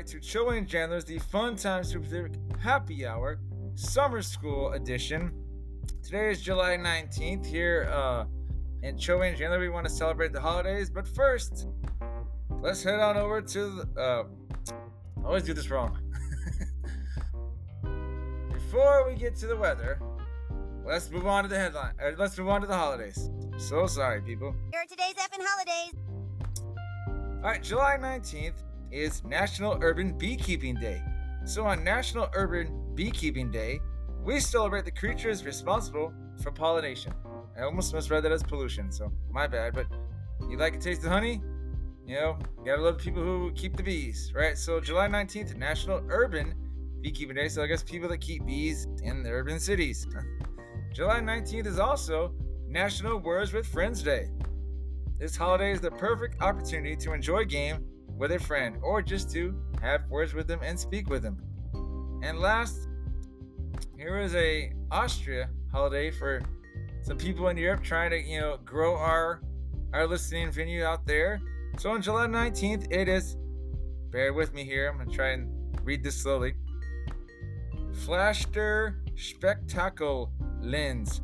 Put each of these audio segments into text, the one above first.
to Choey and Jandler's The Fun Time Super Happy Hour Summer School Edition. Today is July 19th here in Choey and Jandler. We want to celebrate the holidays, but first, let's head on over to I always do this wrong. Before we get to the weather, let's move on to the headline. Let's move on to the holidays. So sorry, people. Here are today's effing holidays. Alright, July 19th is National Urban Beekeeping Day. So on National Urban Beekeeping Day, we celebrate the creatures responsible for pollination. I almost misread that as pollution, so my bad. But you like a taste of honey? You know, you gotta love the people who keep the bees, right? So July 19th, National Urban Beekeeping Day. So I guess people that keep bees in the urban cities. July 19th is also National Words with Friends Day. This holiday is the perfect opportunity to enjoy a game with a friend or just to have words with them and speak with them. And last, here is a Austria holiday for some people in Europe trying to, grow our listening venue out there. So on July 19th, it is, bear with me here, I'm going to try and read this slowly, Flaster Spektakel Lens.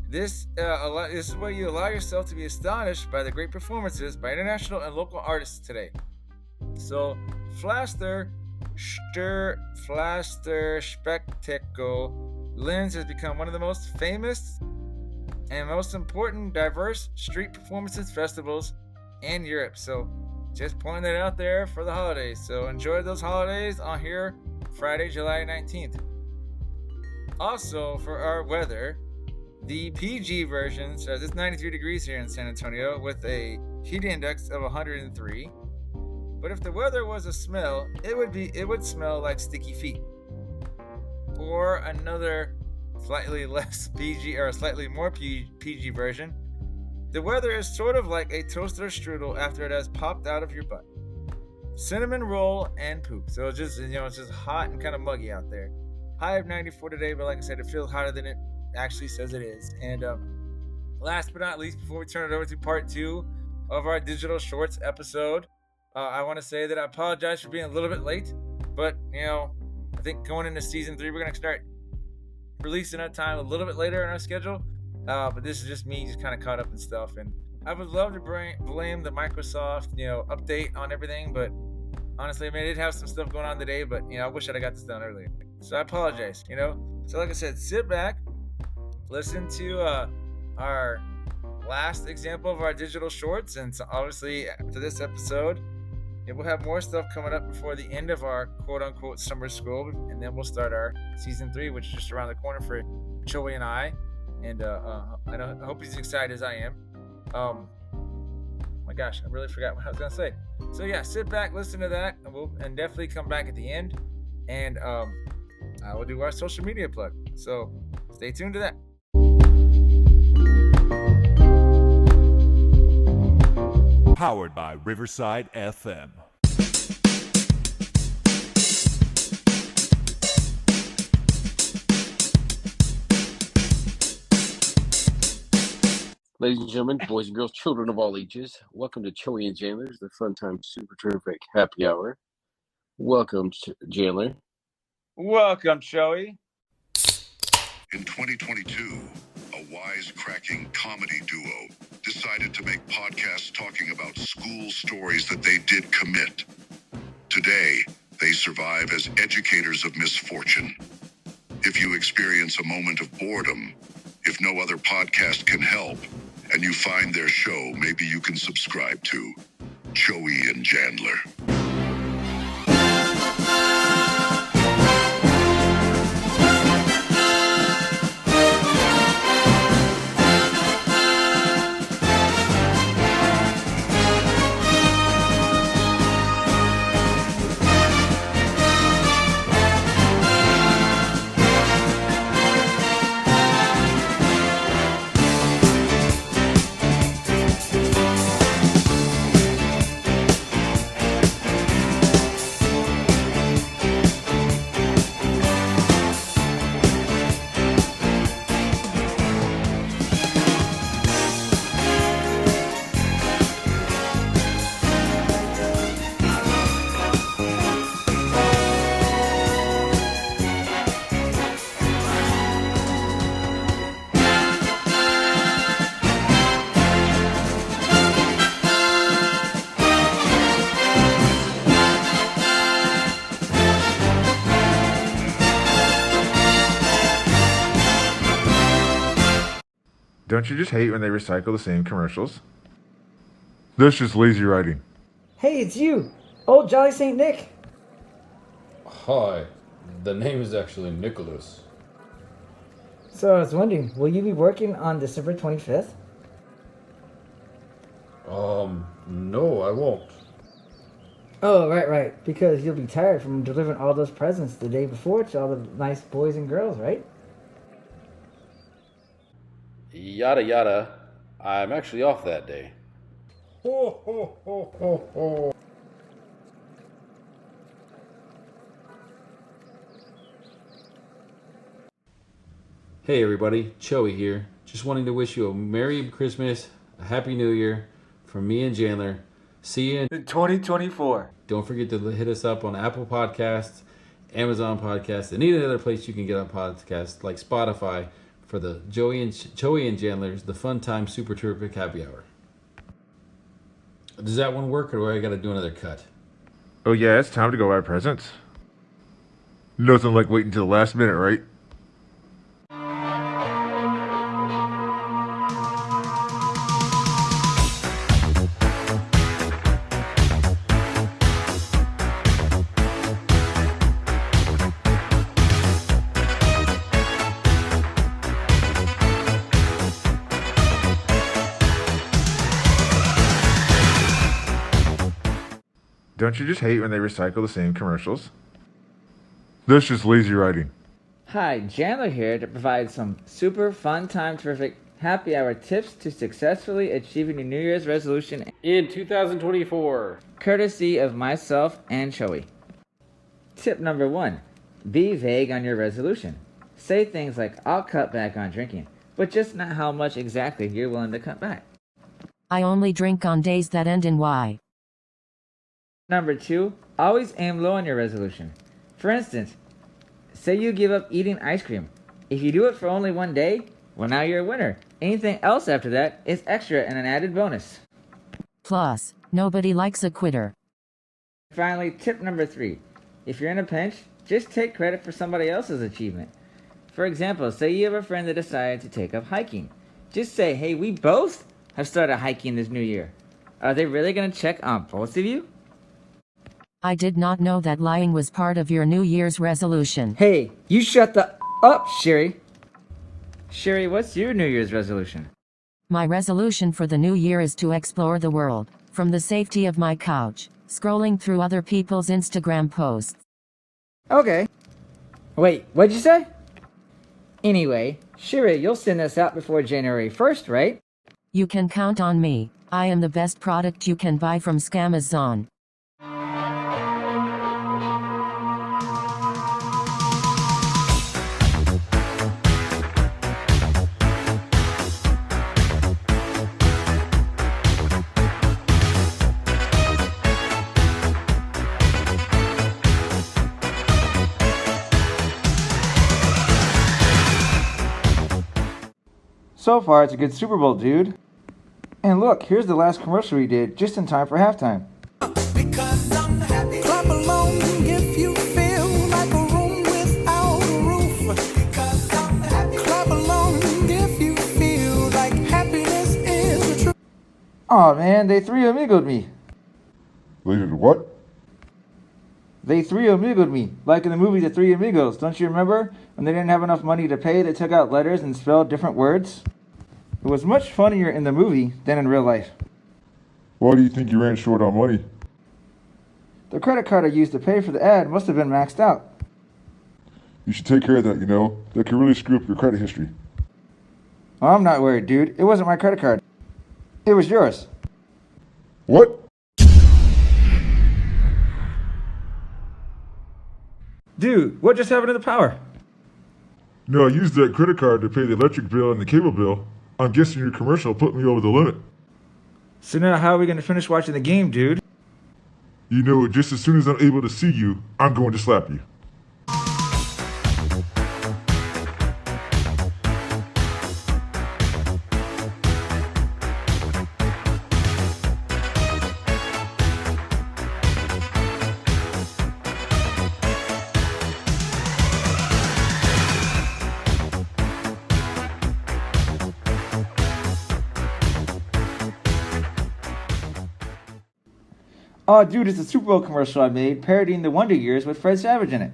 This is where you allow yourself to be astonished by the great performances by international and local artists today. So, Flaster Spectacle Lens has become one of the most famous and most important diverse street performances festivals in Europe. So, just pointing that out there for the holidays. So, enjoy those holidays on here Friday, July 19th. Also, for our weather, the PG version says it's 93 degrees here in San Antonio with a heat index of 103. But if the weather was a smell, it would smell like sticky feet. Or another slightly less PG or slightly more PG version, the weather is sort of like a toaster strudel after it has popped out of your butt. Cinnamon roll and poop. So it's just hot and kind of muggy out there. High of 94 today, but like I said, it feels hotter than it actually says it is. And last but not least, before we turn it over to part 2 of our digital shorts episode, I want to say that I apologize for being a little bit late, but I think going into season 3 we're going to start releasing that time a little bit later in our schedule, but this is just me just kind of caught up and stuff, and I would love to blame the Microsoft update on everything, but honestly, I did have some stuff going on today, but I wish I'd got this done earlier, so I apologize. So like I said, sit back, listen to our last example of our digital shorts, and so obviously after this episode, we'll have more stuff coming up before the end of our quote-unquote summer school, and then we'll start our season 3, which is just around the corner for Choey and I, and I hope he's excited as I am. My gosh, I really forgot what I was going to say. So yeah, sit back, listen to that, and definitely come back at the end, and I will do our social media plug. So stay tuned to that. Powered by Riverside FM. Ladies and gentlemen, boys and girls, children of all ages, welcome to Choey and Jandler's The Fun Time Super Terrific Happy Hour. Welcome, Jandler. Welcome, Choey. In 2022, a wisecracking comedy duo decided to make podcasts talking about school stories that they did commit. Today, they survive as educators of misfortune. If you experience a moment of boredom, if no other podcast can help, and you find their show, maybe you can subscribe to Choey and Jandler. Don't you just hate when they recycle the same commercials? That's just lazy writing. Hey, it's you! Old Jolly St. Nick! Hi, the name is actually Nicholas. So I was wondering, will you be working on December 25th? No, I won't. Oh, right, because you'll be tired from delivering all those presents the day before to all the nice boys and girls, right? Yada yada. I'm actually off that day. Ho ho ho ho ho. Hey everybody, Choey here. Just wanting to wish you a Merry Christmas, a Happy New Year from me and Jandler. See you In 2024. Don't forget to hit us up on Apple Podcasts, Amazon Podcasts, and any other place you can get on podcasts like Spotify for the Choey and Jandler's The Fun Time Super Terrific Happy Hour. Does that one work, or do I got to do another cut? Oh yeah, it's time to go buy presents. Nothing like waiting till the last minute, right? Don't you just hate when they recycle the same commercials? That's just lazy writing. Hi, Jandler here to provide some super fun time terrific happy hour tips to successfully achieving your New Year's resolution In 2024. courtesy of myself and Choey. Tip number 1. Be vague on your resolution. Say things like, I'll cut back on drinking, but just not how much exactly you're willing to cut back. I only drink on days that end in Y. Number 2. Always aim low on your resolution. For instance, say you give up eating ice cream. If you do it for only one day, well, now you're a winner. Anything else after that is extra and an added bonus. Plus, nobody likes a quitter. Finally, tip number 3. If you're in a pinch, just take credit for somebody else's achievement. For example, say you have a friend that decided to take up hiking. Just say, hey, we both have started hiking this new year. Are they really going to check on both of you? I did not know that lying was part of your New Year's resolution. Hey, you shut the up, Sherry. Sherry, what's your New Year's resolution? My resolution for the new year is to explore the world, from the safety of my couch, scrolling through other people's Instagram posts. Okay. Wait, what'd you say? Anyway, Sherry, you'll send this out before January 1st, right? You can count on me. I am the best product you can buy from Scamazon. So far, it's a good Super Bowl, dude. And look, here's the last commercial we did, just in time for halftime. Because I'm happy. Clap along if you feel like a room without a roof. Because I'm happy. Clap along if you feel like happiness is the truth. Aw, man, they three amigoed me. They did what? They three amigoed me, like in the movie The Three Amigos. Don't you remember? When they didn't have enough money to pay, they took out letters and spelled different words. It was much funnier in the movie than in real life. Why do you think you ran short on money? The credit card I used to pay for the ad must have been maxed out. You should take care of that, you know. That could really screw up your credit history. Well, I'm not worried, dude. It wasn't my credit card. It was yours. What? Dude, what just happened to the power? No, I used that credit card to pay the electric bill and the cable bill. I'm guessing your commercial put me over the limit. So now how are we going to finish watching the game, dude? You know, just as soon as I'm able to see you, I'm going to slap you. Oh, dude, it's a Super Bowl commercial I made parodying the Wonder Years with Fred Savage in it.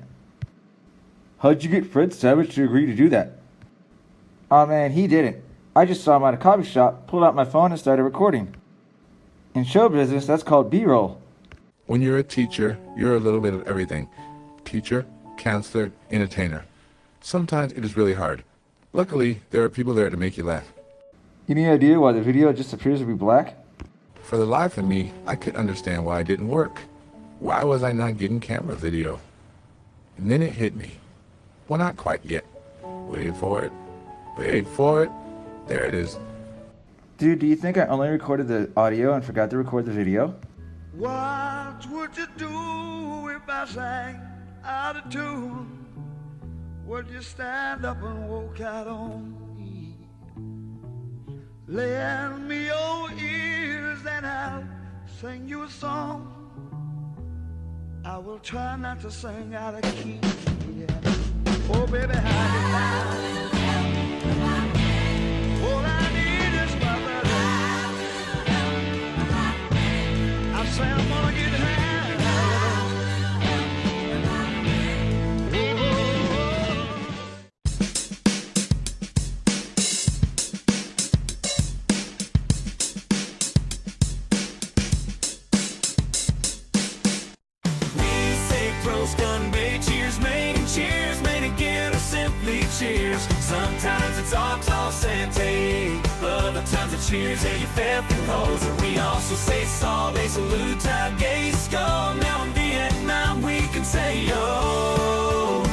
How'd you get Fred Savage to agree to do that? Oh man, he didn't. I just saw him at a coffee shop, pulled out my phone, and started recording. In show business, that's called B-roll. When you're a teacher, you're a little bit of everything. Teacher, counselor, entertainer. Sometimes it is really hard. Luckily, there are people there to make you laugh. Any idea why the video just appears to be black? For the life of me, I could understand why it didn't work. Why was I not getting camera video? And then it hit me. Well, not quite yet. Wait for it. Wait for it. There it is. Dude, do you think I only recorded the audio and forgot to record the video? What would you do if I sang out of tune? Would you stand up and walk out on me? Lend me your ears and I'll sing you a song. I will try not to sing out of key. Yeah. Oh, baby, how you down? All I need is my brother. I say I'm gonna get high. Cheers. Sometimes it's all toss and take. Other times it cheers and you fell through holes. And we also say salve, salute, gay skull. Now in Vietnam we can say yo.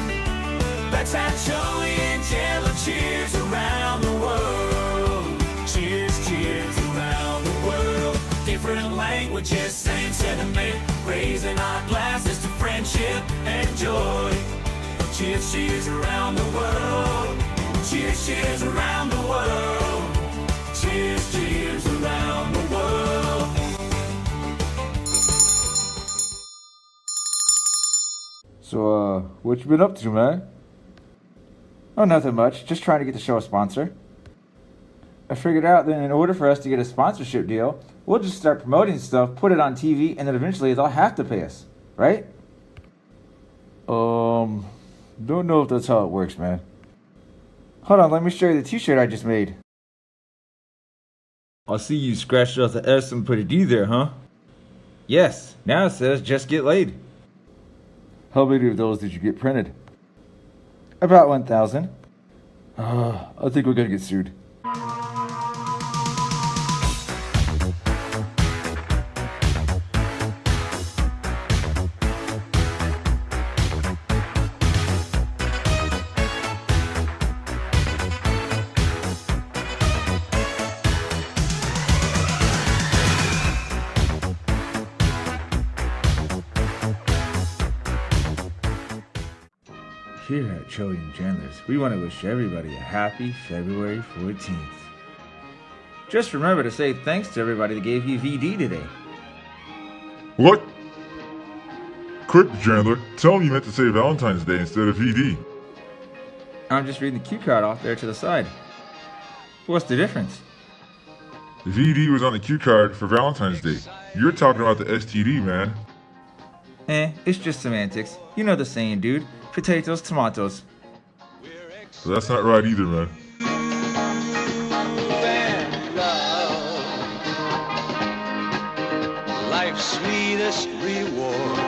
That's how Choey and Jandler cheers around the world. Cheers, cheers around the world. Different languages, same sentiment. Raising our glasses to friendship and joy. Cheers, cheers around the world. Cheers, cheers around the world. Cheers, cheers around the world. So, what you been up to, man? Oh, nothing much. Just trying to get the show a sponsor. I figured out that in order for us to get a sponsorship deal, we'll just start promoting stuff, put it on TV, and then eventually they'll have to pay us, right? Don't know if that's how it works, man. Hold on, let me show you the t-shirt I just made. I see you scratched off the S and put a D there, huh? Yes, now it says just get laid. How many of those did you get printed? About 1,000. I think we're gonna get sued. Here at Choey and Jandler's, we want to wish everybody a happy February 14th. Just remember to say thanks to everybody that gave you VD today. What? Quick, Jandler. Tell him you meant to say Valentine's Day instead of VD. I'm just reading the cue card off there to the side. What's the difference? The VD was on the cue card for Valentine's Day. You're talking about the STD, man. It's just semantics. You know the saying, dude. Potatoes, tomatoes. So that's not right either, man. Life's sweetest reward.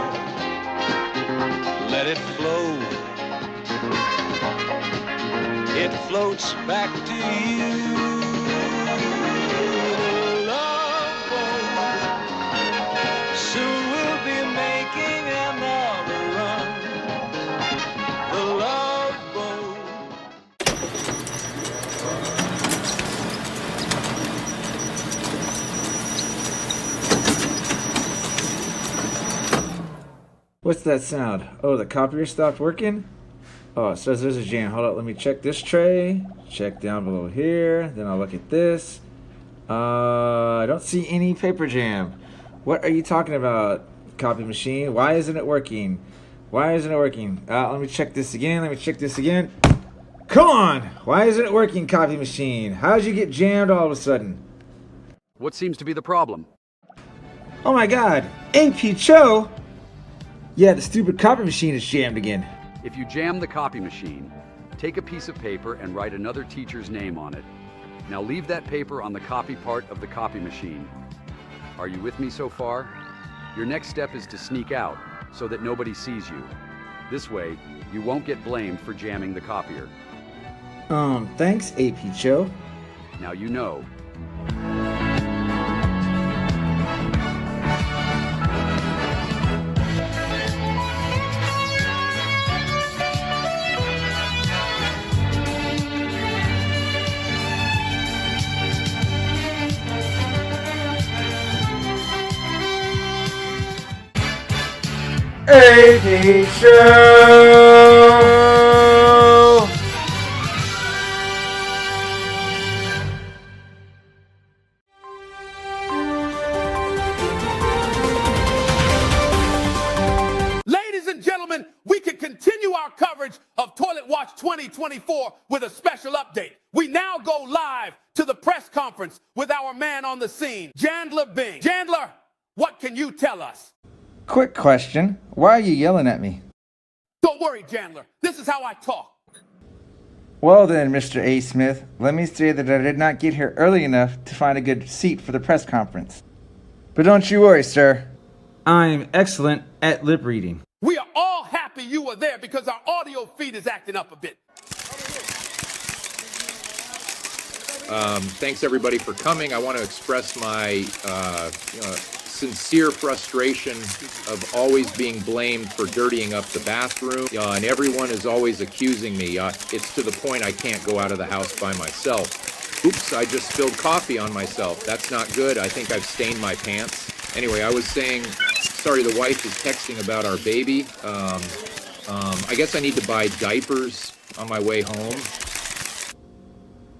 Let it flow. It floats back to you. Love boat. Soon we'll be making another run. The love boat. What's that sound? Oh, the copier stopped working? Oh, it says there's a jam. Hold up, let me check this tray. Check down below here. Then I'll look at this. I don't see any paper jam. What are you talking about, copy machine? Why isn't it working? Why isn't it working? Let me check this again. Let me check this again. Come on! Why isn't it working, copy machine? How'd you get jammed all of a sudden? What seems to be the problem? Oh my god, AP Cho? Yeah, the stupid copy machine is jammed again. If you jam the copy machine, take a piece of paper and write another teacher's name on it. Now leave that paper on the copy part of the copy machine. Are you with me so far? Your next step is to sneak out so that nobody sees you. This way, you won't get blamed for jamming the copier. Thanks, AP Cho. Now you know. AP Show! Ladies and gentlemen, we can continue our coverage of Toilet Watch 2024 with a special update. We now go live to the press conference with our man on the scene, Jandler Bing. Jandler, what can you tell us? Quick question. Why are you yelling at me? Don't worry, Jandler. This is how I talk. Well then, Mr. A. Smith, let me say that I did not get here early enough to find a good seat for the press conference. But don't you worry, sir. I'm excellent at lip reading. We are all happy you were there because our audio feed is acting up a bit. Thanks everybody for coming. I want to express my sincere frustration of always being blamed for dirtying up the bathroom, and everyone is always accusing me. It's to the point I can't go out of the house by myself. Oops, I just spilled coffee on myself. That's not good. I think I've stained my pants. Anyway, I was saying, sorry, the wife is texting about our baby. I guess I need to buy diapers on my way home.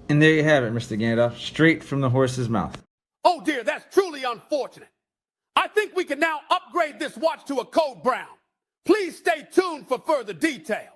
And there you have it, Mr. Gandalf, straight from the horse's mouth. Oh dear, that's truly unfortunate. I think we can now upgrade this watch to a code brown. Please stay tuned for further details.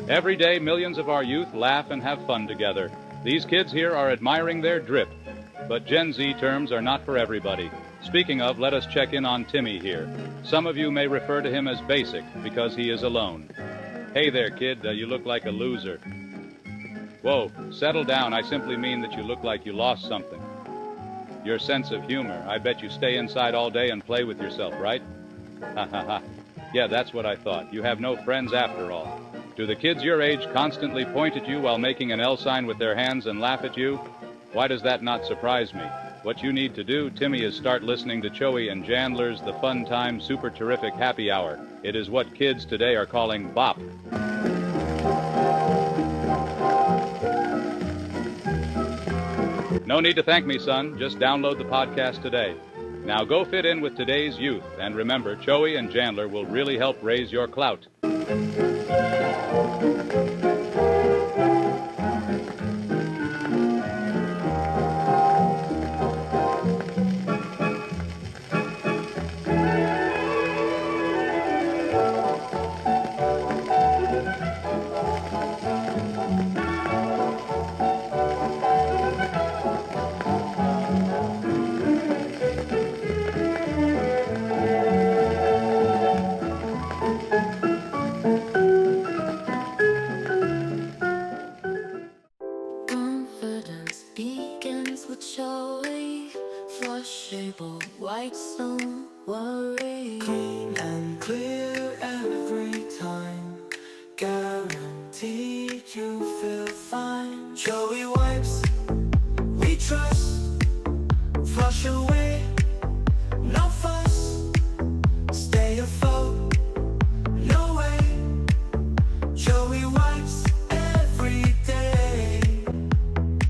Every day, millions of our youth laugh and have fun together. These kids here are admiring their drip. But Gen Z terms are not for everybody. Speaking of, let us check in on Timmy here. Some of you may refer to him as basic because he is alone. Hey there, kid, you look like a loser. Whoa, settle down. I simply mean that you look like you lost something. Your sense of humor. I bet you stay inside all day and play with yourself, right? Ha ha ha. Yeah, that's what I thought. You have no friends after all. Do the kids your age constantly point at you while making an L sign with their hands and laugh at you? Why does that not surprise me? What you need to do, Timmy, is start listening to Choey and Jandler's The Fun Time Super Terrific Happy Hour. It is what kids today are calling bop. No need to thank me, son. Just download the podcast today. Now go fit in with today's youth, and remember, Choey and Jandler will really help raise your clout.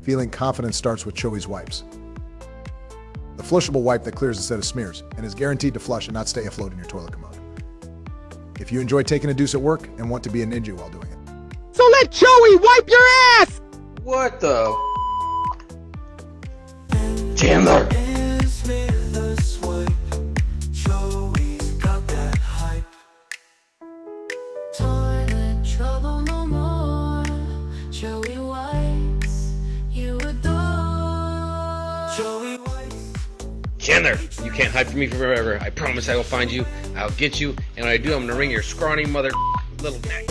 Feeling confident starts with Choey's wipes. The flushable wipe that clears a set of smears and is guaranteed to flush and not stay afloat in your toilet commode. If you enjoy taking a deuce at work and want to be a ninja while doing it. So let Choey wipe your ass! What the Jandler? Toilet trouble no more. Choey wipes you adore. Choey wipes. Jandler, you can't hide from me forever. I promise I will find you. I'll get you, and when I do, I'm gonna wring your scrawny mother little neck.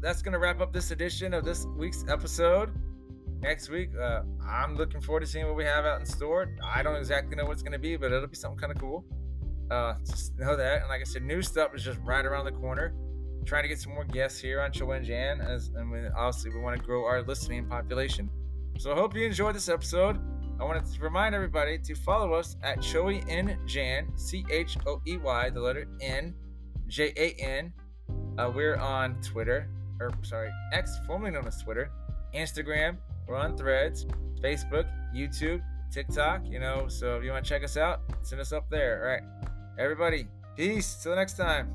That's gonna wrap up this edition of this week's episode. Next week, I'm looking forward to seeing what we have out in store. I don't exactly know what it's gonna be, but it'll be something kind of cool. Just know that. And like I said, new stuff is just right around the corner. Trying to get some more guests here on Choey and Jan, and we want to grow our listening population. So I hope you enjoyed this episode. I wanted to remind everybody to follow us at Choey and Jan, CHOEY, the letter N, JAN. We're on X, formerly known as Twitter, Instagram, we're on Threads, Facebook, YouTube, TikTok, so if you want to check us out, send us up there. All right, everybody, peace, till the next time.